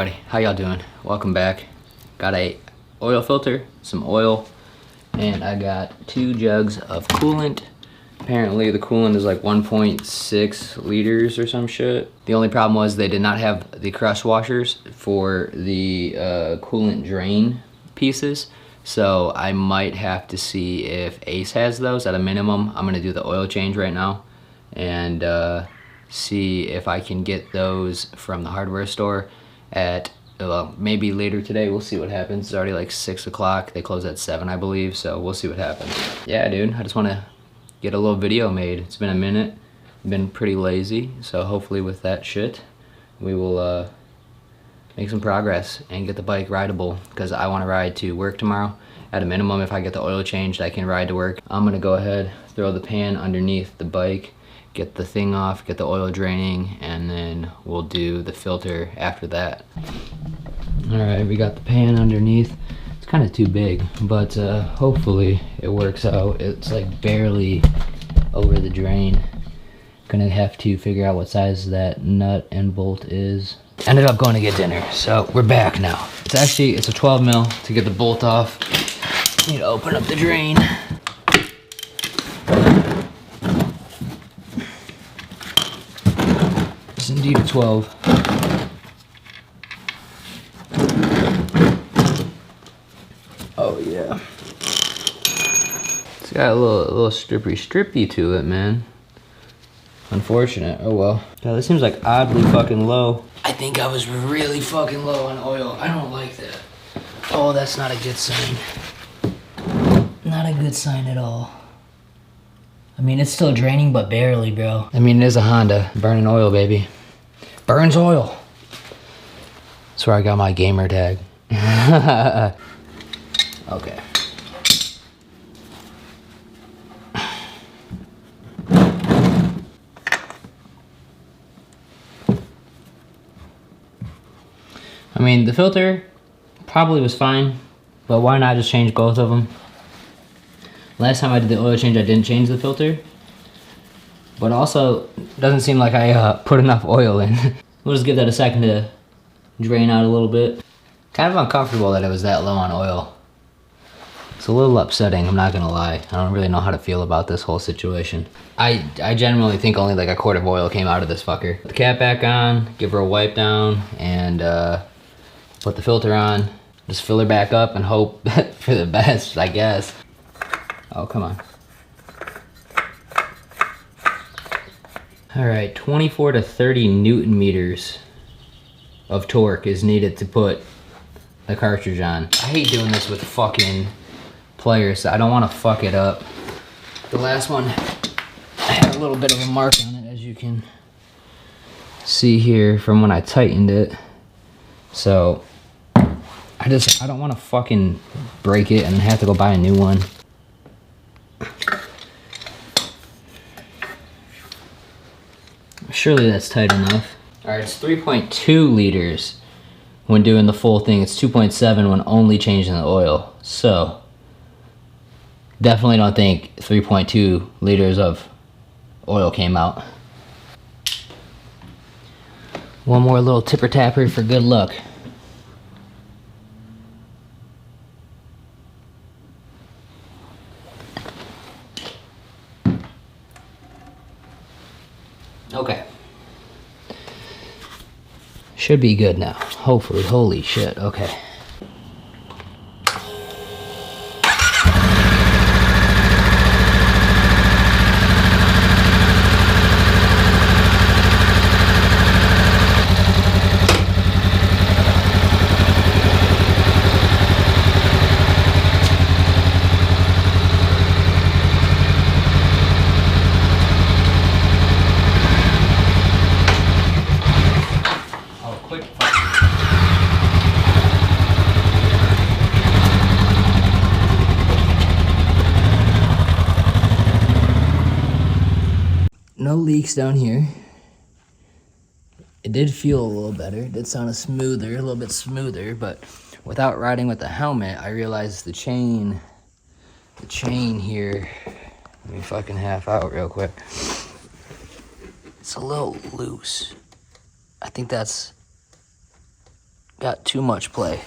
everybody, how y'all doing? Welcome back. Got a oil filter, some oil, and I got 2 jugs of coolant. Apparently the coolant is like 1.6 liters or some shit. The only problem was they did not have the crush washers for the coolant drain pieces, so I might have to see if Ace has those. At a minimum, I'm gonna do the oil change right now and see if I can get those from the hardware store at maybe later today. We'll see what happens. It's already like 6 o'clock. They close at 7, I believe, so we'll see what happens. Yeah, dude, I just want to get a little video made. It's been a minute. I've been pretty lazy, so hopefully with that shit we will make some progress and get the bike rideable, because I want to ride to work tomorrow. At a minimum, if I get the oil changed, I can ride to work. I'm gonna go ahead, throw the pan underneath the bike, get the thing off, get the oil draining, and then we'll do the filter after that. Alright, we got the pan underneath. It's kind of too big, but hopefully it works out. It's like barely over the drain. Gonna have to figure out what size that nut and bolt is. Ended up going to get dinner, so we're back now. It's a 12 mil to get the bolt off. Need to open up the drain. It's indeed a 12. Oh yeah. It's got a little strippy to it, man. Unfortunate. Oh well. Yeah, this seems like oddly fucking low. I think I was really fucking low on oil. I don't like that. Oh, that's not a good sign. Not a good sign at all. I mean, it's still draining, but barely, bro. I mean, it is a Honda. Burning oil, baby. Burns oil. That's where I got my gamer tag. Okay. I mean, the filter probably was fine, but why not just change both of them? Last time I did the oil change, I didn't change the filter, but also doesn't seem like I put enough oil in. We'll just give that a second to drain out a little bit. Kind of uncomfortable that it was that low on oil. It's a little upsetting, I'm not gonna lie. I don't really know how to feel about this whole situation. I generally think only like a quart of oil came out of this fucker. Put the cap back on, give her a wipe down, and put the filter on. Just fill her back up and hope for the best, I guess. Oh, come on. All right, 24 to 30 Newton meters of torque is needed to put the cartridge on. I hate doing this with fucking pliers. I don't want to fuck it up. The last one had a little bit of a mark on it, as you can see here from when I tightened it. So I don't want to fucking break it and have to go buy a new one. Surely that's tight enough. Alright, it's 3.2 liters when doing the full thing. It's 2.7 when only changing the oil. So definitely don't think 3.2 liters of oil came out. One more little tipper tapper for good luck. Okay. Should be good now. Hopefully. Holy shit. Okay. No leaks down here. It did feel a little better. It did sound a little bit smoother, but without riding with the helmet, I realized the chain here, let me fucking half out real quick. It's a little loose. I think that's got too much play.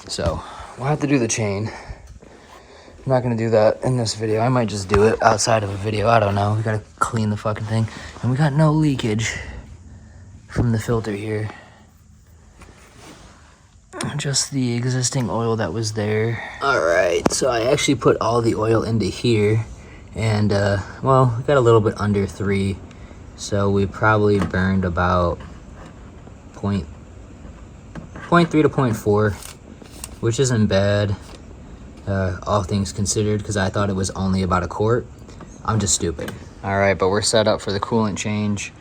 So we'll have to do the chain. I'm not gonna do that in this video. I might just do it outside of a video. I don't know. We gotta clean the fucking thing. And we got no leakage from the filter here. Just the existing oil that was there. All right, so I actually put all the oil into here. And, well, we got a little bit under 3. So we probably burned about 0.3 to 0.4, which isn't bad. All things considered, because I thought it was only about a quart. I'm just stupid. All right, but we're set up for the coolant change.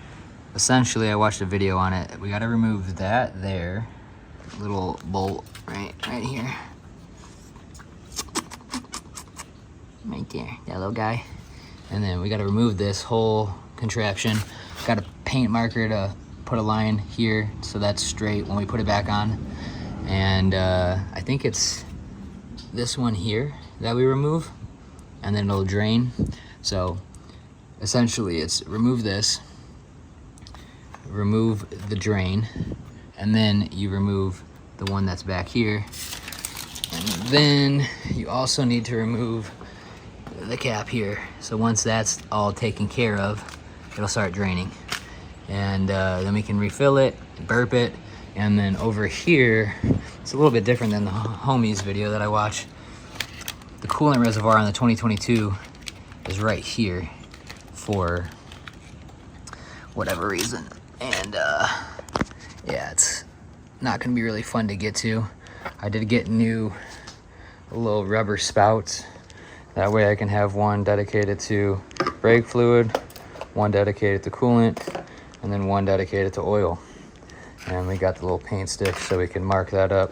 Essentially, I watched a video on it. We got to remove that there, little bolt right here, right there, that little guy. And then we got to remove this whole contraption. Got a paint marker to put a line here so that's straight when we put it back on. And I think it's this one here that we remove, and then it'll drain. So essentially it's remove this, remove the drain, and then you remove the one that's back here, and then you also need to remove the cap here. So once that's all taken care of, it'll start draining, and then we can refill it, burp it. And then over here, it's a little bit different than the homies video that I watched. The coolant reservoir on the 2022 is right here for whatever reason. And yeah, it's not gonna be really fun to get to. I did get new little rubber spouts. That way I can have one dedicated to brake fluid, one dedicated to coolant, and then one dedicated to oil. And we got the little paint stick so we can mark that up.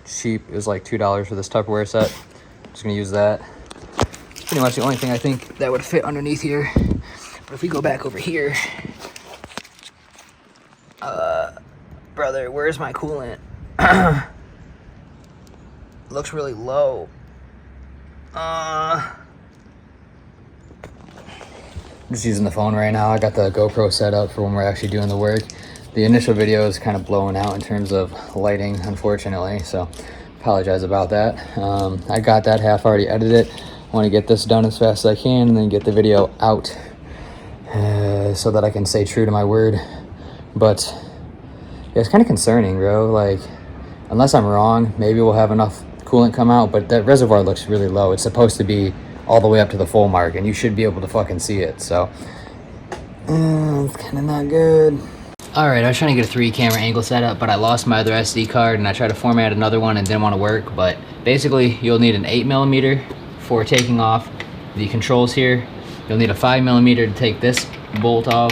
Cheap, it was like $2 for this Tupperware set. Just gonna use that. It's pretty much the only thing I think that would fit underneath here. But if we go back over here, brother, where's my coolant? Looks really low. I'm just using the phone right now. I got the GoPro set up for when we're actually doing the work. The initial video is kind of blowing out in terms of lighting, unfortunately, so apologize about that. I got that half already edited. I want to get this done as fast as I can and then get the video out so that I can stay true to my word. But yeah, it's kind of concerning, bro. Like, unless I'm wrong, maybe we'll have enough coolant come out, but that reservoir looks really low. It's supposed to be all the way up to the full mark, and you should be able to fucking see it. So it's kind of not good. All right, I was trying to get a 3 camera angle setup, but I lost my other SD card and I tried to format another one and didn't want to work. But basically, you'll need an 8mm for taking off the controls here. You'll need a 5mm to take this bolt off,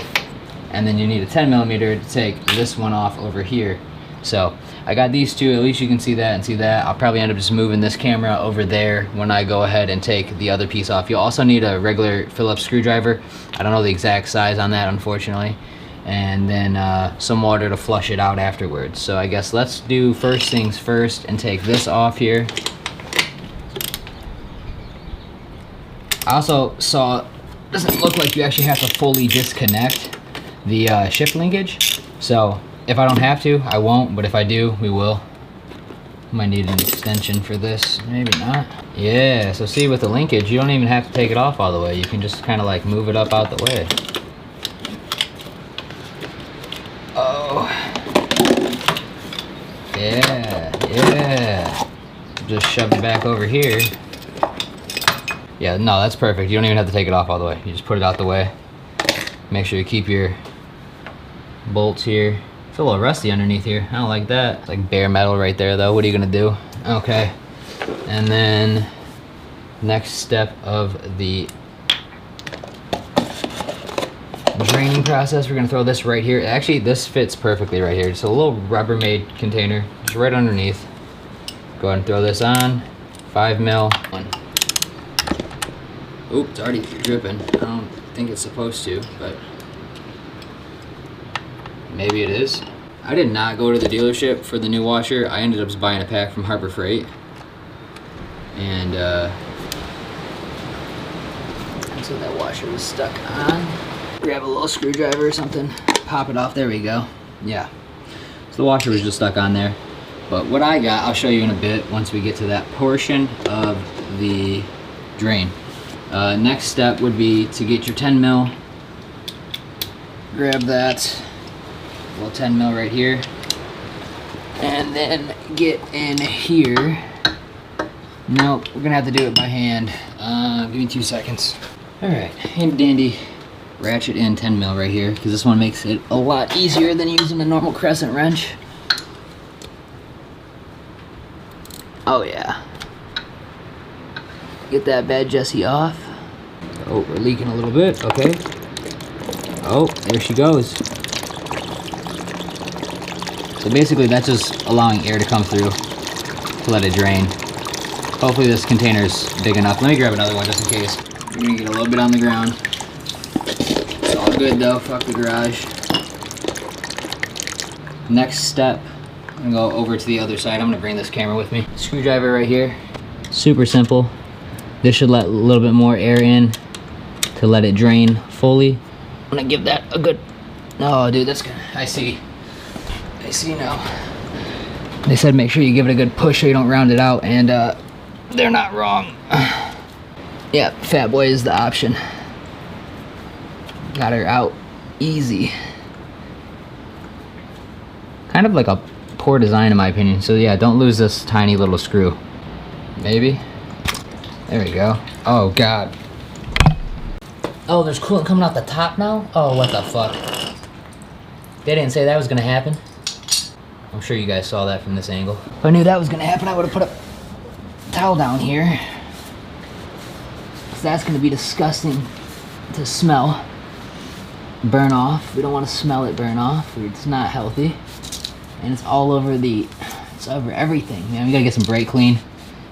and then you need a 10mm to take this one off over here. So I got these two. At least you can see that and see that. I'll probably end up just moving this camera over there when I go ahead and take the other piece off. You'll also need a regular Phillips screwdriver. I don't know the exact size on that, unfortunately. And then some water to flush it out afterwards. So I guess let's do first things first and take this off here. I also saw it doesn't look like you actually have to fully disconnect the shift linkage. So if I don't have to, I won't, but if I do, we will. Might need an extension for this, maybe not. Yeah, so see, with the linkage, you don't even have to take it off all the way. You can just kind of like move it up out the way. Oh, yeah. Just shove it back over here. Yeah, no, that's perfect. You don't even have to take it off all the way. You just put it out the way. Make sure you keep your bolts here. It's a little rusty underneath here. I don't like that. It's like bare metal right there, though. What are you gonna do? Okay. And then next step of the draining process, we're gonna throw this right here. Actually, this fits perfectly right here. It's a little Rubbermaid container, just right underneath. Go ahead and throw this on. 5mm. Oop, it's already dripping. I don't think it's supposed to, but maybe it is. I did not go to the dealership for the new washer. I ended up just buying a pack from Harbor Freight. And so that washer was stuck on. Grab a little screwdriver or something, pop it off. There we go. Yeah. So the washer was just stuck on there. But what I got, I'll show you in a bit once we get to that portion of the drain. Next step would be to get your 10 mil. Grab that little 10 mil right here. And then get in here. Nope, we're gonna have to do it by hand. Give me 2 seconds. All right, handy dandy ratchet in 10 mil right here, because this one makes it a lot easier than using a normal crescent wrench. Oh yeah. Get that bad Jessie off. Oh, we're leaking a little bit, okay. Oh, there she goes. So basically that's just allowing air to come through to let it drain. Hopefully this container's big enough. Let me grab another one just in case. We're gonna get a little bit on the ground. It's all good though, fuck the garage. Next step, I'm gonna go over to the other side. I'm gonna bring this camera with me. Screwdriver right here. Super simple. This should let a little bit more air in to let it drain fully. I'm gonna give that a good, oh dude, that's good. I see now. They said make sure you give it a good push so you don't round it out, and they're not wrong. Yeah, Fat Boy is the option. Got her out easy. Kind of like a poor design in my opinion. So yeah, don't lose this tiny little screw. Maybe. There we go. Oh God. Oh, there's coolant coming out the top now? Oh, what the fuck. They didn't say that was gonna happen. I'm sure you guys saw that from this angle. If I knew that was gonna happen, I would have put a towel down here. So that's gonna be disgusting to smell. Burn off. We don't want to smell it burn off. It's not healthy. And it's all over it's over everything. Man, we gotta get some brake clean.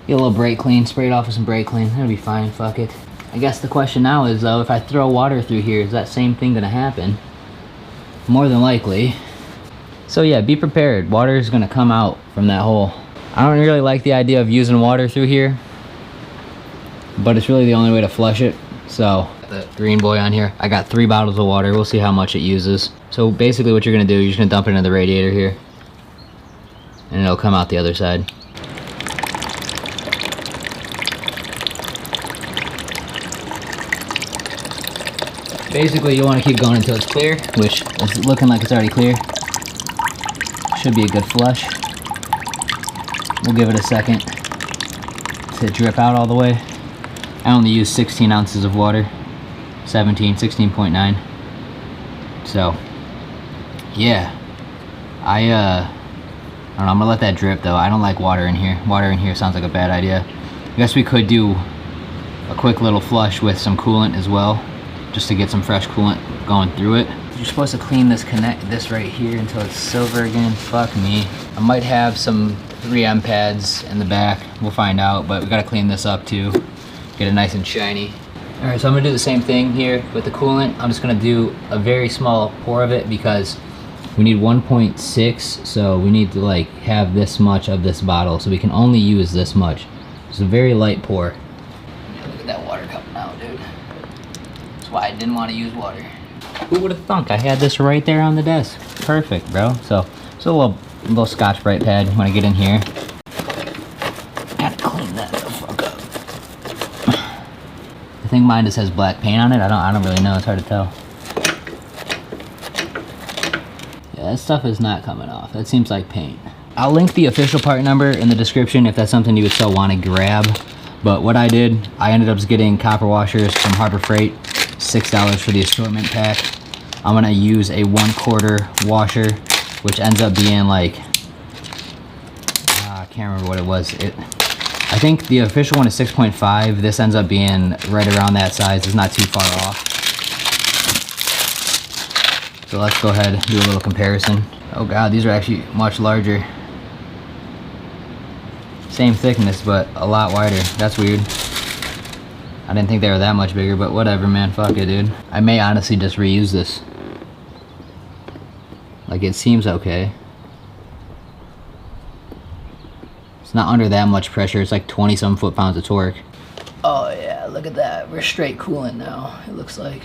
Get a little brake clean, spray it off with some brake clean. It'll be fine, fuck it. I guess the question now is though, if I throw water through here, is that same thing gonna happen? More than likely. So yeah, be prepared. Water is gonna come out from that hole. I don't really like the idea of using water through here, but it's really the only way to flush it. So the green boy on here, I got 3 bottles of water. We'll see how much it uses. So basically what you're gonna do, you're just gonna dump it into the radiator here, and it'll come out the other side. Basically you want to keep going until it's clear, which is looking like it's already clear. Should be a good flush. We'll give it a second to drip out all the way. I only use 16 ounces of water. 16.9. So yeah, I don't know, I'm gonna let that drip though. I don't like water in here. Water in here sounds like a bad idea. I guess we could do a quick little flush with some coolant as well, just to get some fresh coolant going through it. You're supposed to clean this right here until it's silver again. Fuck me. I might have some 3M pads in the back. We'll find out, but we gotta clean this up too. Get it nice and shiny. All right, so I'm gonna do the same thing here with the coolant. I'm just gonna do a very small pour of it because we need 1.6, so we need to like have this much of this bottle, so we can only use this much. It's a very light pour. Yeah, look at that water coming out, dude. That's why I didn't want to use water. Who would have thunk? I had this right there on the desk. Perfect, bro. So a little Scotch Brite pad when I get in here. Gotta clean that the fuck up. I think mine just has black paint on it. I don't really know. It's hard to tell. Yeah, that stuff is not coming off. That seems like paint. I'll link the official part number in the description if that's something you would still want to grab. But what I did, I ended up getting copper washers from Harbor Freight. $6 for the assortment pack. I'm gonna use a 1/4 washer, which ends up being like, I can't remember what it was. I think the official one is 6.5. This ends up being right around that size. It's not too far off. So let's go ahead and do a little comparison. Oh God, these are actually much larger. Same thickness, but a lot wider. That's weird. I didn't think they were that much bigger, but whatever, man. Fuck it, dude. I may honestly just reuse this. Like, it seems okay. It's not under that much pressure. It's like 20-some foot-pounds of torque. Oh, yeah. Look at that. We're straight coolant now, it looks like.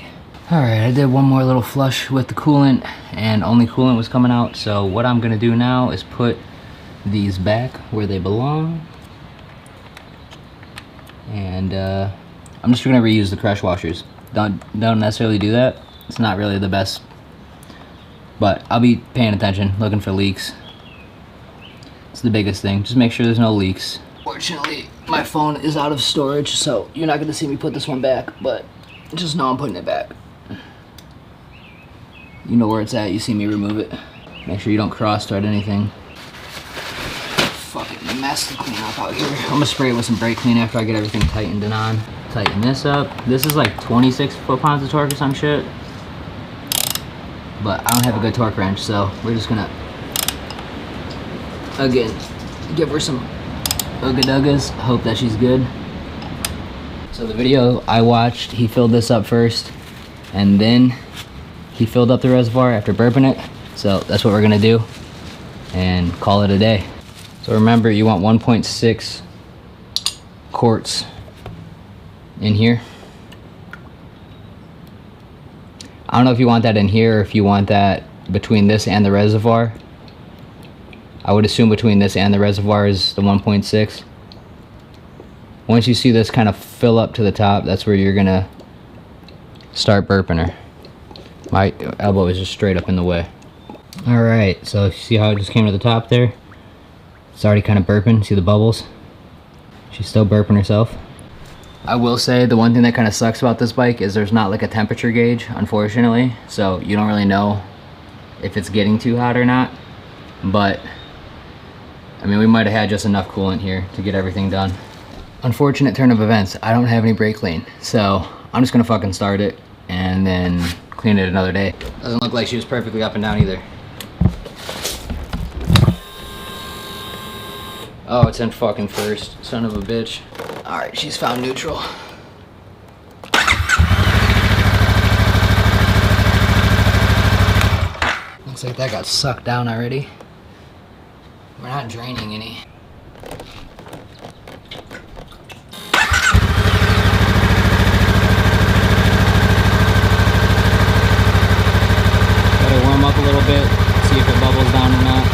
Alright, I did one more little flush with the coolant and only coolant was coming out. So what I'm gonna do now is put these back where they belong. And I'm just gonna reuse the crush washers. Don't necessarily do that. It's not really the best. But I'll be paying attention, looking for leaks. It's the biggest thing. Just make sure there's no leaks. Fortunately, my phone is out of storage, so you're not gonna see me put this one back, but just know I'm putting it back. You know where it's at, you see me remove it. Make sure you don't cross-thread anything. Fucking mess to clean up out here. I'm gonna spray it with some brake clean after I get everything tightened and on. Tighten this up. This is like 26 foot-pounds of torque or some shit. But I don't have a good torque wrench, so we're just gonna, again, give her some ooga-doogas. Hope that she's good. So the video I watched, he filled this up first, and then he filled up the reservoir after burping it. So that's what we're gonna do and call it a day. So remember, you want 1.6 quarts in here. I don't know if you want that in here or if you want that between this and the reservoir. I would assume between this and the reservoir is the 1.6. Once you see this kind of fill up to the top, that's where you're gonna start burping her. My elbow is just straight up in the way. Alright, so see how it just came to the top there? It's already kind of burping. See the bubbles? She's still burping herself. I will say the one thing that kind of sucks about this bike is there's not like a temperature gauge, unfortunately. So you don't really know if it's getting too hot or not. But, I mean, we might have had just enough coolant here to get everything done. Unfortunate turn of events. I don't have any brake clean. So I'm just gonna fucking start it and then clean it another day. Doesn't look like she was perfectly up and down either. Oh, it's in fucking first. Son of a bitch. Alright, she's found neutral. Looks like that got sucked down already. We're not draining any. Let it warm up a little bit, see if it bubbles down or not.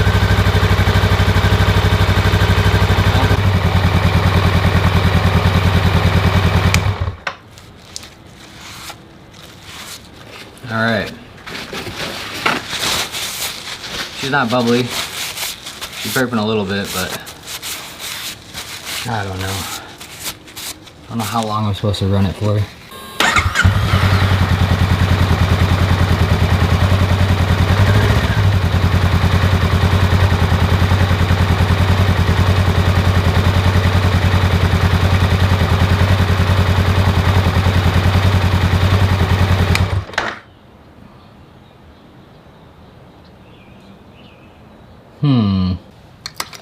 Alright. She's not bubbly. She's burping a little bit, but I don't know. I don't know how long I'm supposed to run it for.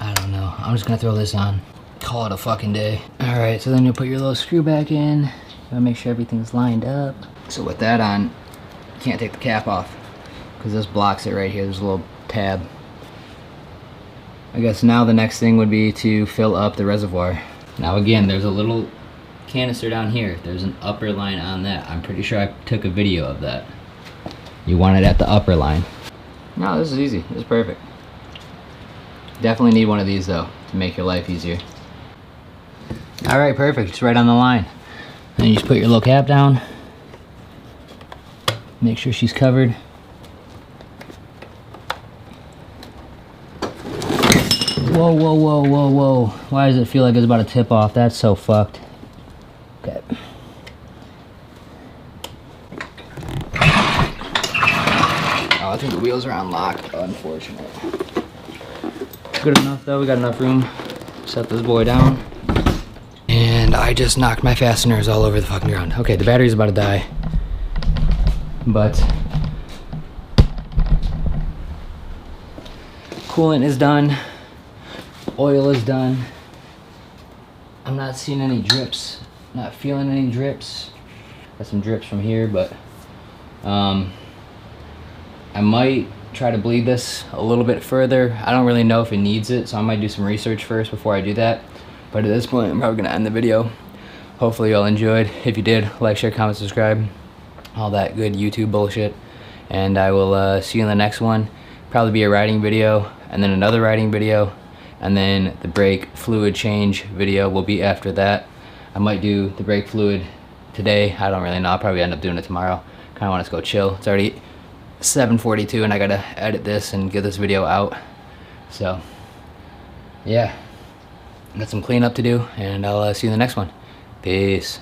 I don't know. I'm just gonna throw this on. Call it a fucking day. Alright, so then you'll put your little screw back in. You gotta make sure everything's lined up. So with that on, you can't take the cap off because this blocks it right here. There's a little tab. I guess now the next thing would be to fill up the reservoir. Now again, there's a little canister down here. There's an upper line on that. I'm pretty sure I took a video of that. You want it at the upper line. No, this is easy. This is perfect. Definitely need one of these though to make your life easier. Alright, perfect. It's right on the line. Then you just put your little cap down. Make sure she's covered. Whoa, whoa, whoa, whoa, whoa. Why does it feel like it's about to tip off? That's so fucked. Okay. Oh, I think the wheels are unlocked, unfortunately. Good enough though, we got enough room. Set this boy down. And I just knocked my fasteners all over the fucking ground. Okay, the battery's about to die. But coolant is done. Oil is done. I'm not seeing any drips. Not feeling any drips. Got some drips from here, but I might try to bleed this a little bit further. I don't really know if it needs it, so I might do some research first before I do that. But at this point, I'm probably gonna end the video. Hopefully you all enjoyed. If you did, like, share, comment, subscribe. all that good YouTube bullshit. And I will see you in the next one. Probably be a riding video, and then another riding video, and then the brake fluid change video will be after that. I might do the brake fluid today. I don't really know. I'll probably end up doing it tomorrow. Kind of want to go chill. It's already 7:42 and I gotta edit this and get this video out. So yeah, got some cleanup to do, and I'll see you in the next one. Peace.